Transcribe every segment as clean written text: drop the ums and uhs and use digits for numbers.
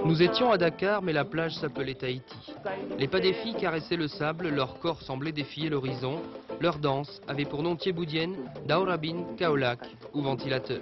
Nous étions à Dakar, mais la plage s'appelait Tahiti. Les pas des filles caressaient le sable, leur corps semblait défier l'horizon. Leur danse avait pour nom thiéboudienne, daorabine, kaolak ou ventilateur.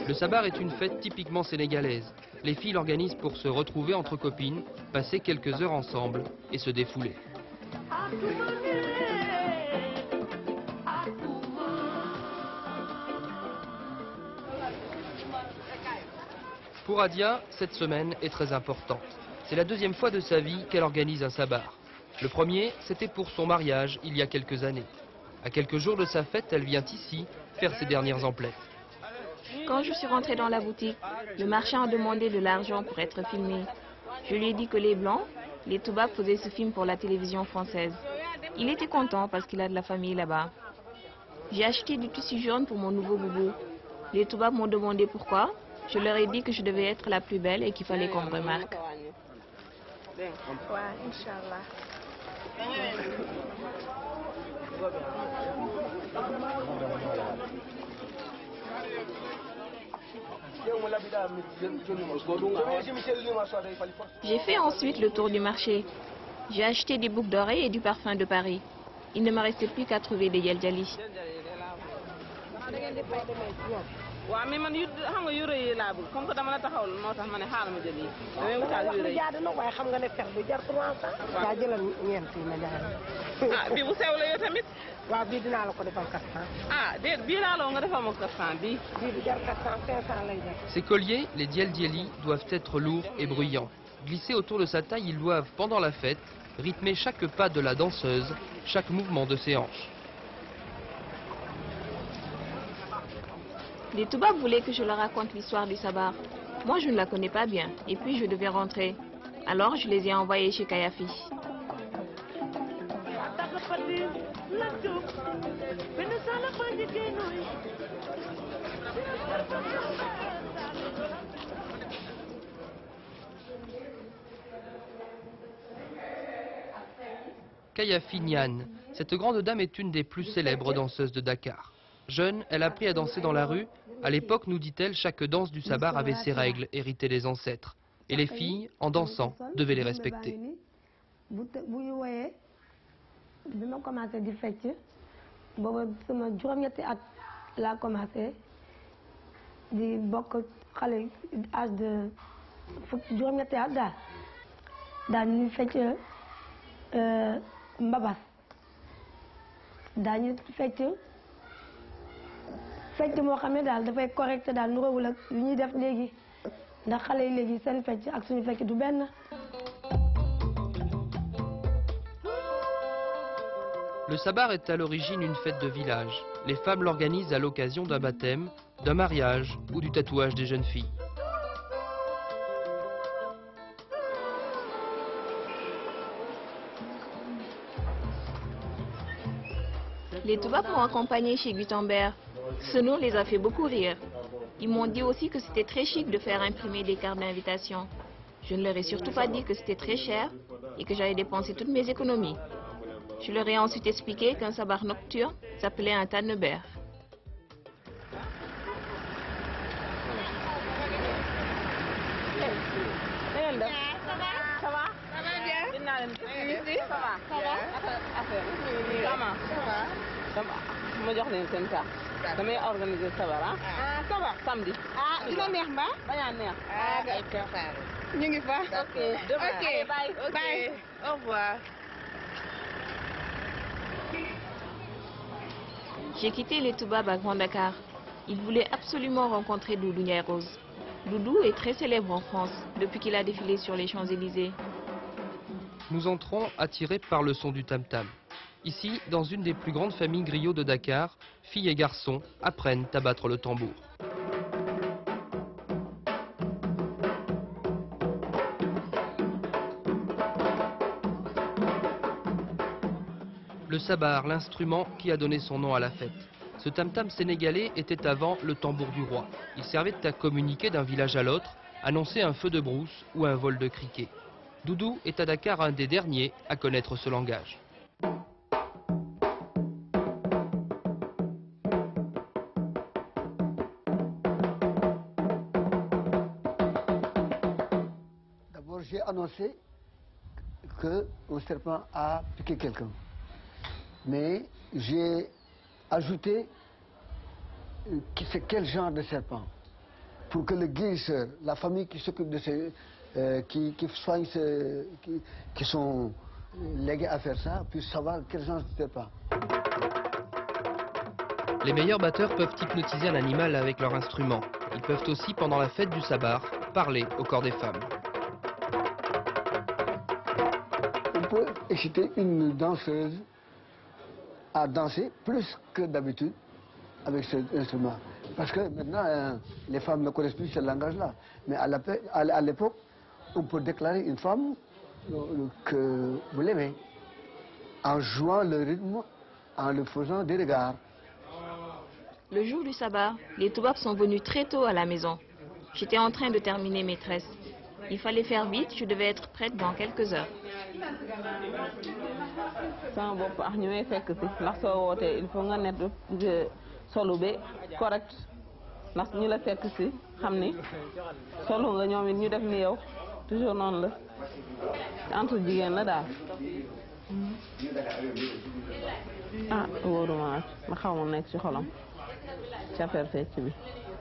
Le sabar est une fête typiquement sénégalaise. Les filles l'organisent pour se retrouver entre copines, passer quelques heures ensemble et se défouler. Pour Adia, cette semaine est très importante. C'est la deuxième fois de sa vie qu'elle organise un sabar. Le premier, c'était pour son mariage il y a quelques années. À quelques jours de sa fête, elle vient ici faire ses dernières emplettes. Quand je suis rentrée dans la boutique, le marchand a demandé de l'argent pour être filmé. Je lui ai dit que les Blancs, les Toubabs faisaient ce film pour la télévision française. Il était content parce qu'il a de la famille là-bas. J'ai acheté du tissu jaune pour mon nouveau boubou. Les Toubabs m'ont demandé pourquoi. Je leur ai dit que je devais être la plus belle et qu'il fallait qu'on me remarque. J'ai fait ensuite le tour du marché. J'ai acheté des boucles d'oreilles et du parfum de Paris. Il ne me restait plus qu'à trouver des Yeljali. Ces colliers, les diel-dieli, doivent être lourds et bruyants. Glissés autour de sa taille, ils doivent, pendant la fête, rythmer chaque pas de la danseuse, chaque mouvement de ses hanches. Les Toubabs voulaient que je leur raconte l'histoire du sabar. Moi, je ne la connais pas bien, et puis je devais rentrer. Alors, je les ai envoyés chez Kayafi. Kayafi Niane, cette grande dame est une des plus célèbres danseuses de Dakar. Jeune, elle a appris à danser dans la rue. À l'époque, nous dit-elle, chaque danse du sabar avait ses règles, héritées des ancêtres. Et les filles, en dansant, devaient les respecter. fecc moo xam ne daal dafay correct daal nu rawul ak li ñuy def léegi ndax xale yi léegi seen fecc ak suñu fecc du benn. Le sabar est à l'origine une fête de village. Les femmes l'organisent à l'occasion d'un baptême, d'un mariage ou du tatouage des jeunes filles. Les Toubabs m'ont accompagné chez Gutenberg. Ce nom les a fait beaucoup rire. Ils m'ont dit aussi que c'était très chic de faire imprimer des cartes d'invitation. Je ne leur ai surtout pas dit que c'était très cher et que j'allais dépenser toutes mes économies. Je leur ai ensuite expliqué qu'un sabar nocturne s'appelait un tannebert. ma jox leen seen carte damay organiser sabar sabar samedi dina neex mbaa bañaa neex ay préparé ñu ngi fa ok bye au revoir. J'ai quitté les Toubabs à Grand Dakar. Ils voulaient absolument rencontrer Doudou Ndiaye Rose. Doudou est très célèbre en France depuis qu'il a défilé sur les Champs-Élysées. Nous entrons attirés par le son du tam-tam. Ici, dans une des plus grandes familles griots de Dakar, filles et garçons apprennent à battre le tambour. Le sabar, l'instrument qui a donné son nom à la fête. Ce tam-tam sénégalais était avant le tambour du roi. Il servait à communiquer d'un village à l'autre, annoncer un feu de brousse ou un vol de criquet. Doudou est à Dakar un des derniers à connaître ce langage. D'abord, j'ai annoncé qu'un serpent a piqué quelqu'un. Mais j'ai ajouté c'est quel genre de serpent. Pour que le guérisseur, la famille qui s'occupe de ces... qui soigne qui sont légués à faire ça, puisse savoir quel genre de serpent. Les meilleurs batteurs peuvent hypnotiser un animal avec leur instrument. Ils peuvent aussi, pendant la fête du sabar, parler au corps des femmes. On peut exciter une danseuse à danser plus que d'habitude avec cet instrument. Parce que maintenant, les femmes ne connaissent plus ce langage-là. Mais à l'époque, on peut déclarer une femme que vous l'aimez en jouant le rythme, en le faisant des regards. Le jour du sabbat, les Toubabs sont venus très tôt à la maison. J'étais en train de terminer mes tresses. Il fallait faire vite, je devais être prête dans quelques heures. sama bopp ak ñi may fekk si ndax soo wootee il faut nga nekk solu be correct ndax ñu la fekk si xam ni solu nga ñoom it ñu def ni yow toujours noonu la entre jigéen la daal. ah wóoruma nag ma xaw ma nekk ci xolam ci affaire fecc bi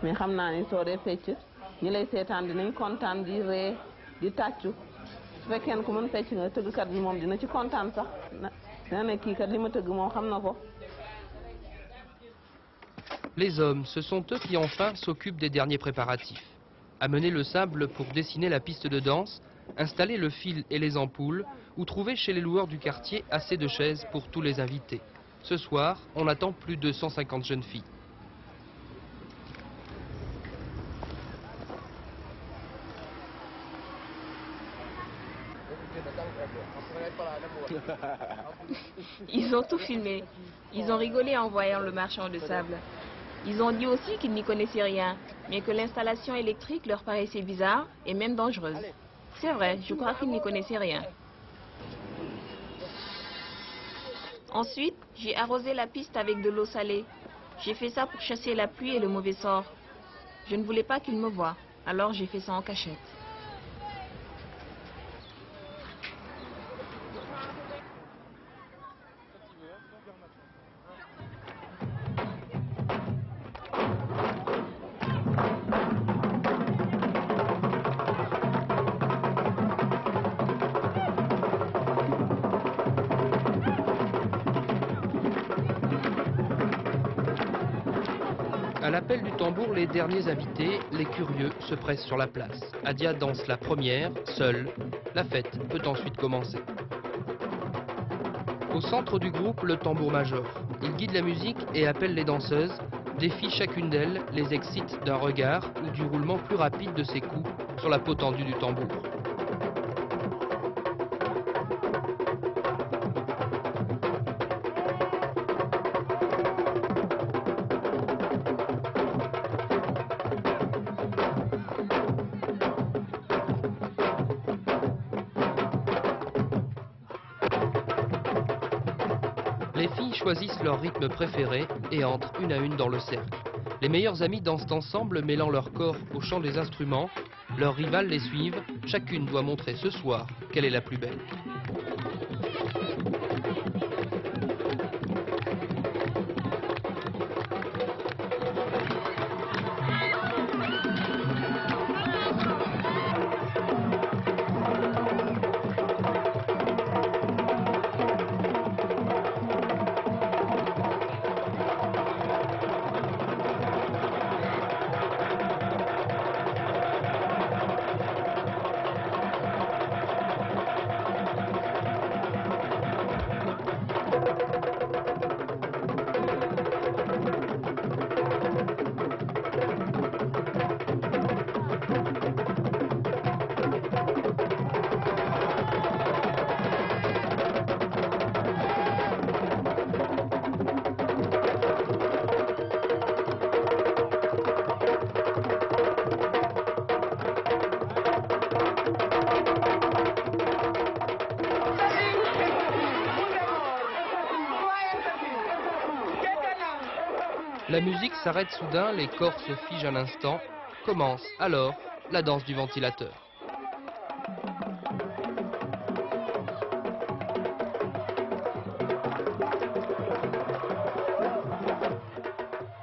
mais xam naa ni soo dee fecc ñi lay seetaan dinañ kontaan di ree di tàccu su fekkee ku mën fecc nga tëggkat bi moom dina ci kontaan sax dina ne kii kat li ma tëgg moom xam na ko. Les hommes, ce sont eux qui enfin s'occupent des derniers préparatifs. Amener le sable pour dessiner la piste de danse, installer le fil et les ampoules, ou trouver chez les loueurs du quartier assez de chaises pour tous les invités. Ce soir, on attend plus de 150 jeunes filles. Ils ont tout filmé. Ils ont rigolé en voyant le marchand de sable. Ils ont dit aussi qu'ils n'y connaissaient rien, mais que l'installation électrique leur paraissait bizarre et même dangereuse. C'est vrai, je crois qu'ils n'y connaissaient rien. Ensuite, j'ai arrosé la piste avec de l'eau salée. J'ai fait ça pour chasser la pluie et le mauvais sort. Je ne voulais pas qu'ils me voient, alors j'ai fait ça en cachette. À l'appel du tambour, les derniers invités, les curieux, se pressent sur la place. Adia danse la première, seule. La fête peut ensuite commencer. Au centre du groupe, le tambour-major. Il guide la musique et appelle les danseuses, défie chacune d'elles, les excite d'un regard ou du roulement plus rapide de ses coups sur la peau tendue du tambour. Les filles choisissent leur rythme préféré et entrent une à une dans le cercle. Les meilleures amies dansent ensemble, mêlant leur corps au chant des instruments. Leurs rivales les suivent. Chacune doit montrer ce soir qu'elle est la plus belle. La musique s'arrête soudain, les corps se figent un instant. Commence alors la danse du ventilateur.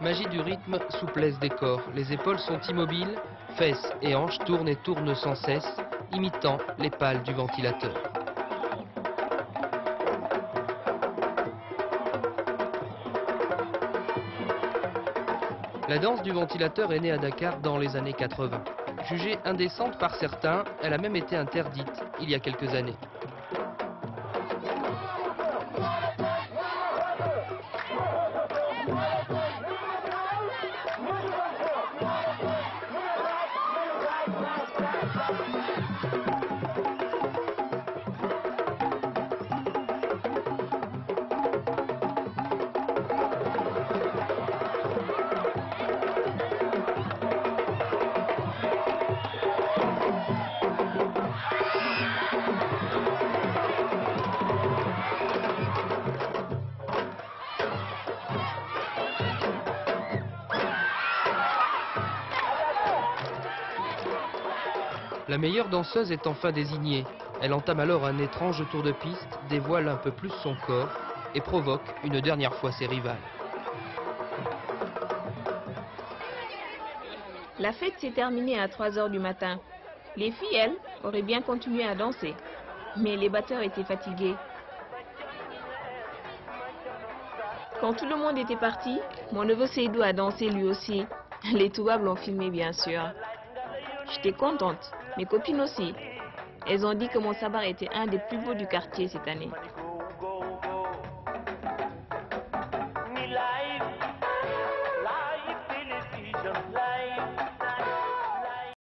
Magie du rythme, souplesse des corps. Les épaules sont immobiles, fesses et hanches tournent et tournent sans cesse, imitant les pales du ventilateur. La danse du ventilateur est née à Dakar dans les années 80. Jugée indécente par certains, elle a même été interdite il y a quelques années. La meilleure danseuse est enfin désignée. Elle entame alors un étrange tour de piste, dévoile un peu plus son corps et provoque une dernière fois ses rivales. La fête s'est terminée à 3 h du matin. Les filles, elles, auraient bien continué à danser. Mais les batteurs étaient fatigués. Quand tout le monde était parti, mon neveu Seydou a dansé lui aussi. Les Toubabs l'ont filmé, bien sûr. J'étais contente. Mes copines aussi. Elles ont dit que mon sabar était un des plus beaux du quartier cette année.